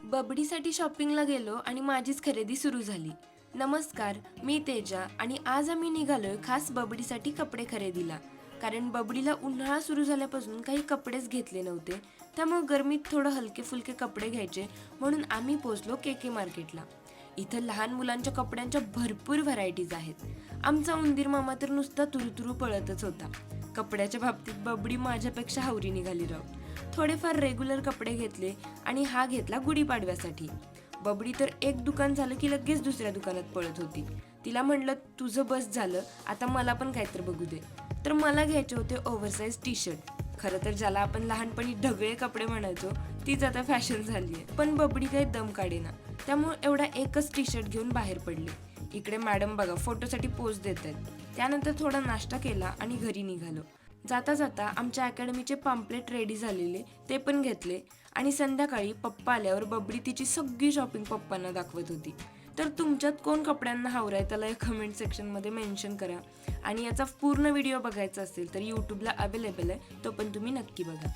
बबडीसाठी शॉपिंगला गेलो आणि माझीच खरेदी सुरू झाली. नमस्कार, मी तेजा आणि आज आम्ही निघालोय खास बबडीसाठी कपडे खरेदीला. कारण बबडीला उन्हाळा सुरू झाल्यापासून काही कपडेच घेतले नव्हते, त्यामुळे गरमीत थोडं हलके फुलके कपडे घ्यायचे म्हणून आम्ही पोहोचलो के मार्केटला. इथं लहान मुलांच्या कपड्यांच्या भरपूर व्हरायटीज आहेत. आमचा उंदीर मामा तर नुसता तुरुतुरु पळतच होता. कपड्याच्या बाबतीत बबडी माझ्यापेक्षा हावरी निघाली राव. थोडेफार रेग्युलर कपडे घेतले आणि हा घेतला गुढीपाडव्यासाठी. बबडी तर एक दुकान झालं की लगेच दुसऱ्या दुकानात पळत होती. तिला म्हणलं तुझं बस झालं, आता मला पण काहीतरी बघू दे. तर मला घ्यायचे होते ओव्हरसाइज टी शर्ट. खरं तर ज्याला आपण लहानपणी ढगळे कपडे म्हणायचो तीच आता फॅशन झाली आहे. पण बबडी काही दम काढेना, त्यामुळे एवढा एकच टी शर्ट घेऊन बाहेर पडले. इकडे मॅडम बघा फोटोसाठी पोज देत आहेत. त्यानंतर थोडा नाश्ता केला आणि घरी निघालो. जाता जाता आमच्या अकॅडमीचे पॅम्पलेट रेडी झालेले ते पण घेतले आणि संध्याकाळी पप्पा आल्यावर बबडी तिची सगळी शॉपिंग पप्पांना दाखवत होती. तर तुमच्यात कोण कपड्यांना हावराय त्याला कमेंट सेक्शनमध्ये मेन्शन करा. आणि याचा पूर्ण व्हिडिओ बघायचा असेल तर यूट्यूबला अवेलेबल आहे, तो पण तुम्ही नक्की बघा.